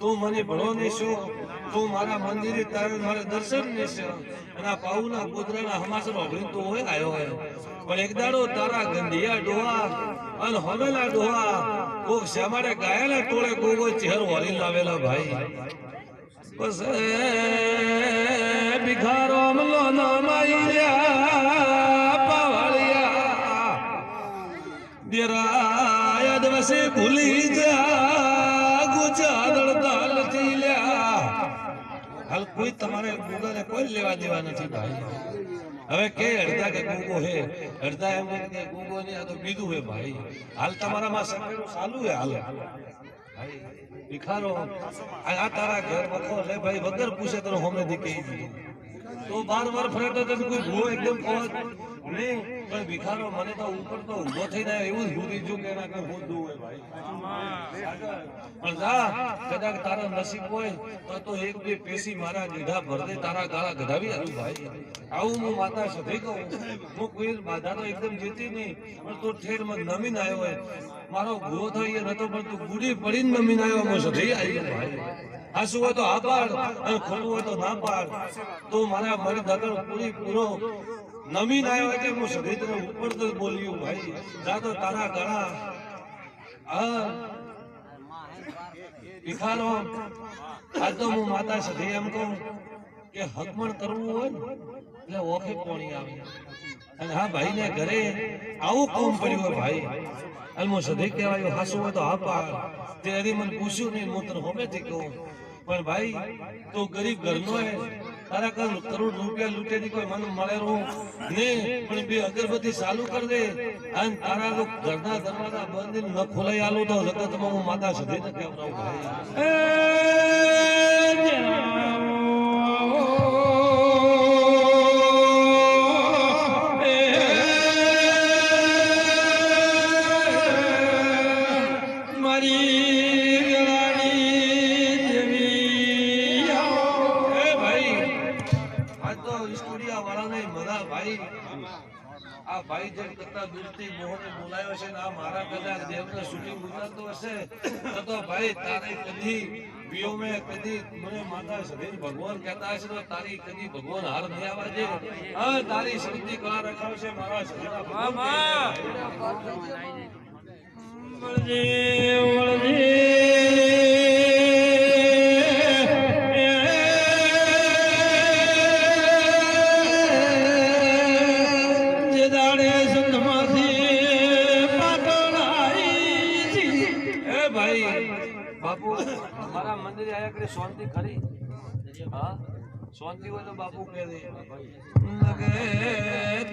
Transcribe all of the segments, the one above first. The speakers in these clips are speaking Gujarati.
તું મને ભણો નીશું, તું મારા મંદિરે તારે મારે દર્શન નીશે, અને આ પાઉના પુત્રના હમાસર ઓભળી તો હોય આવ્યો હોય, પણ એક દાડો તારા ગંધિયા ડોહા અને હમેલા ડોહા કોક શ્યામાડે ગાયના ટોળે કોકો ચહેરો હરી લાવેલા ભાઈ. બસ ભિખારો અમલો નો માઈયા પાવળિયા દેરાય દવસે ભૂલી જા ગુજાદળ દાલ થીલ્યા. હાલ કોઈ તમારે ગુગાને કોઈ લેવા દેવા નથી ભાઈ. હવે કે અડધા કે ગુગો હે, અડધા એમ કે ગુગો ને આ તો બીજું હે ભાઈ. હાલ તમારામાં સકેલું ચાલુ હે. હાલ ભાઈ ભિખારો આ તારા ઘર વખો લે ભાઈ, વગર પૂછે તો હોમે દીકઈ તો 12 વાર ફરેતો તો કોઈ ભૂવો એકદમ પહોંચ નહીં. પણ ભિખારો મને તો ઉપર તો ઊભો થઈ જાય એવું જ ભૂલી જો કે એના કઈ હોતું હોય ભાઈ. પણ જા કદાચ તારા નસીબ હોય તો એક બે પેસી મારા ગીઢા ભર દે, તારા ગાળા ગઢાવી આવું ભાઈ. આવું હું માતા સધી કહું. હું કોઈ બાધા તો એકદમ જીતી નહીં, પણ તું ઠેરમાં નમીન આવ્યો હોય. મારો ભૂવો થઈ નતો પણ તું ગુડી પડીને નમીન આવ્યો, હું સધી આવ્યો ભાઈ. હાસું હોય તો હા પાડ અને ખોટું હોય તો ના પાડ. તો મારા મન દગડ પૂરી પૂરો નમીન આવ્યો એટલે હું સધી તને ઉપર તો બોલ્યું ભાઈ. જા તો તારા ગળા હા ભિખારો. આ તો હું માતા સધી એમ કહું કે હકમણ કરવું હોય ને એટલે ઓખે પોણી આવે. અને હા ભાઈ ને ઘરે આવું કોમ પડ્યું હોય ભાઈ. અને હું સધી કહેવાયો હાસું હોય તો હા પાડ. તે હરી મને પૂછ્યું નહીં, હું તને હોમેથી કહું. પણ ભાઈ તો ગરીબ ઘરનો હે, તારા કરોડ રૂપિયા લૂંટેથી કોઈ મને મળે રહું ને, પણ બે અગરબત્તી ચાલુ કરી દે અને તારા ઘરના દરવાજા બંધ ન ખોલાઈ આલું તો જગતમાં હું માતા સધી ન કહેવડાવું ભાઈ. આ ભાઈ જેમ કરતા દૂરથી મોહને બોલાયો છે ને આ મારા કદાચ દેવને શૂટિંગ ગુજારતો હશે તો ભાઈ તારે કદી પીઓ મેં કદી મને માતા સધી ભગવાન કહેતા હશે તો તારી કદી ભગવાન હાર નહીં આવવા દે. હા તારી શક્તિ કળા રખાવશે મારા સધીના બાપુ મારા મંદિરે આયા કરે શાંતિ ખરી? હા શાંતિ હોય તો બાપુ કહે દે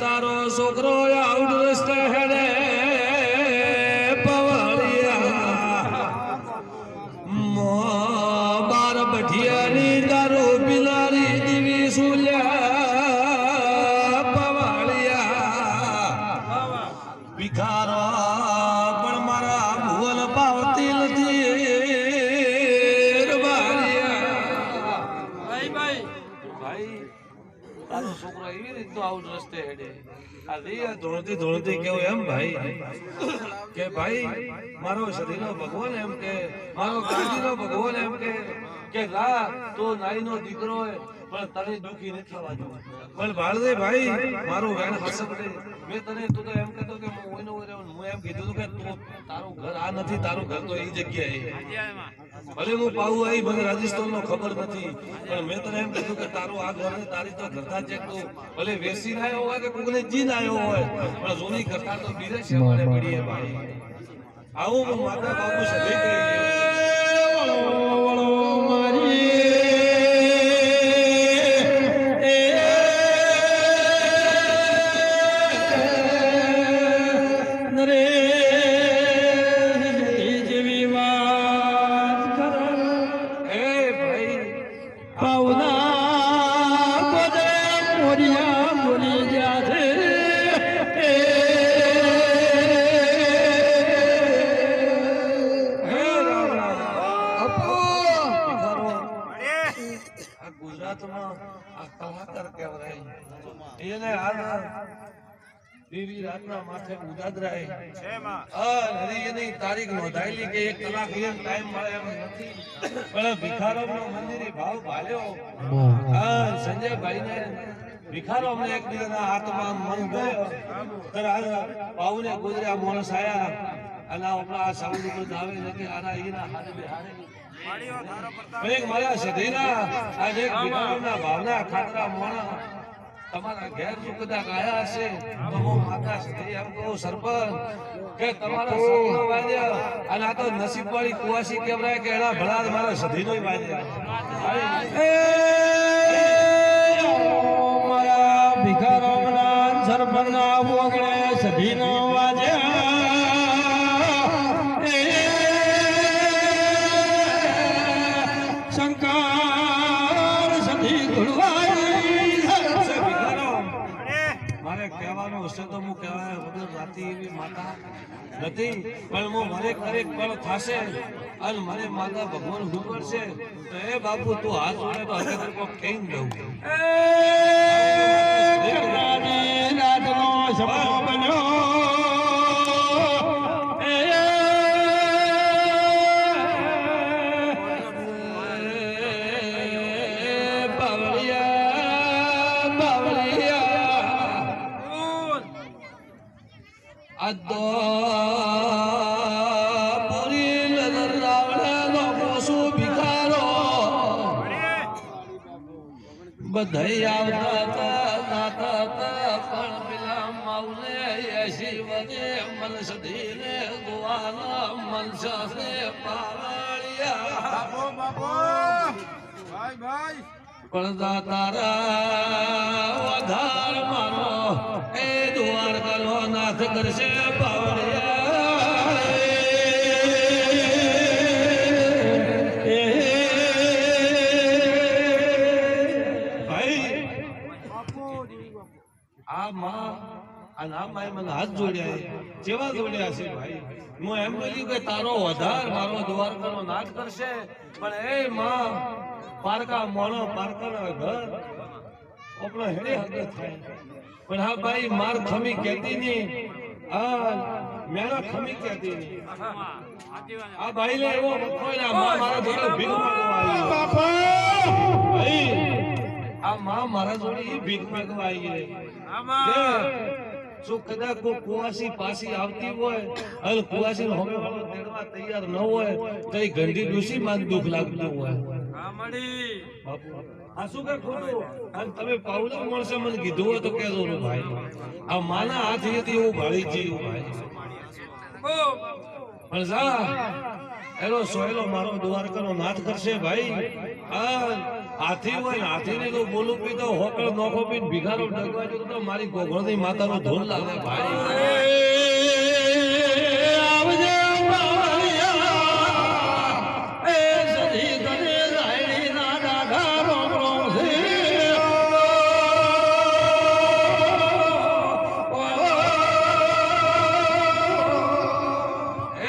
તારો છોકરો આઉટ રસ્તે હેડે પવાળિયા મો બાર બઠિયાની દારૂ પીનારી દીવી સુલ્યા પવાળિયા ભિખારો પણ મારા ભુવન પાવતી નથી. છોકરો એવી રીતે આઉટ રસ્તે હેડે ધોળતી ધોળતી કેવું એમ ભાઈ કે ભાઈ મારો સધીનો ભગવાન એમ કે મારો ગાંધીનો ભગવાન એમ કે લા તો નાઈનો દીકરો હોય પણ તને દુખી નથી થવા દો. પણ ભાળદે ભાઈ મારું વેણ હસબ દે. મેં તને તું તો એમ કહેતો કે હું ઓઈનો ઓય રહ્યો, હું એમ કીધું કે તું તારું ઘર આ નથી, તારું ઘર તો એ જગ્યાએ. ભલે હું પાઉં આવી મને રાજસ્થાનનો ખબર નથી, પણ મેં તને એમ કીધું કે તારું આ ઘર ને તારી તો ઘરતા છે. તું ભલે વેસી આવ્યો હોય કે કોકને જીન આવ્યો હોય, પણ જોની ઘરતા તો બીજે શેવાડે પડીએ ભાઈ. આવું હું માતા બાપુ સધી કહી ગુજરાતમાં આ કલાકાર કહેવાય એને હાલ દેવી રાતના માથે ઉદાદરાય હરી એની તારીખ નોંધાયેલી કે 1 કલાક એમ ટાઈમ મળે એમ નથી પણ ભિખારોનો મંદિરે ભાવ ભાલ્યો સંજયભાઈ ને ભિખારો અમને એકબીજાના હાથમાં મન ગયો ત્યારે પાઉને ગુજર્યા માણસ આયા અને આપણા સાઉન્ડ ઉપર આવે નથી આના એના હાથે બેહારે એક મારા સધીના આજે ભિખારોના ભાવના ખાતરા મોણા તમારા ઘેર જો કદાચ આયા હશે તો હું માતા સધી એમ કહું સરપંચ કે તમારા સધીનો વાજ્યા અને આ તો નસીબ વાળી કુવાસી કેવરાય કે એના ભલા મારા સધીનો વાજ્યા મારા ભિખારોના સરપંચના ઓગણે સધીનો વાજ્યા શંકર સધી કહેવાનો હશે તો હું કહેવાય વગર રાતી એવી માતા નથી પણ હું મને કરેક પળ થશે અને મને માતા ભગવાન હુકરશે તો એ બાપુ તું હાથ જોડે તો હકીકત કોક કહી દઉં રાતનો સપનો બન્યો અદો પૂરી નજર રાવણે નો મોસુ ભિખારો બધાય આવતા હતા પણ પેલા માઉલે એસી વદે મન સધીને ગોવાના મન સાથે પાવાળિયા બાપો ભાઈ પડદા તારા વધાર મારો એ દ્વારકાનો નાથ કરશે હાથ જોડ્યા જેવા જોડ્યા છે ભાઈ હું એમ બોલ્યું કે તારો વધાર મારો દ્વારકાનો નાથ કરશે પણ એ માં પારકા મોણો પારકાના ઘર આપણો હેડે હગે થાય પણ હા ભાઈ માર ખમી કહેતી નહીં મેળા ખમી કહેતી નહીં આ ભાઈ ને એવો મથોયના માં મારા જોડે ભીખ માંગવા ભાઈ આ માં મારા જોડે ભીખ માંગવા આવી ગઈ જો કદાચ કોઈ કુવાસી પાછી આવતી હોય અને કુવાસી હોમે હોમે તેડવા તૈયાર ન હોય તો એ ગંડી ડૂસી માં દુઃખ લાગતું હોય આ શું કે ખોટું અને તમે પાવલા માણસે મને કીધું હોય તો કહેજો ને ભાઈ આ માના હાથેથી એવું ભાળી જીવ ભાઈ પણ જા એનો સોયલો મારો દ્વારકાનો નાથ કરશે ભાઈ હાથી હોય ને હાથી ને તો બોલું પી તો હોકળ નોખો પીને ભિખારો ડગવા જતો તો મારી ગોગળની માતાનો ધૂન લાગે ભાઈ આવજે બાવળિયા એ સધી તને રાયડી ના દાઢા રોમ રોમ છે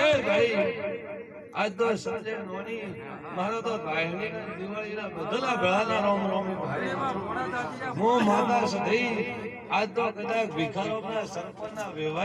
એ ભાઈ આજ તો સાંજે નોની મારો તો ભાઈની દિવાળીના બદલા ભળાના રોમ રોમ હું માતા સધી આજ તો કદાચ ભિખારોના સરપંચના વ્યવહાર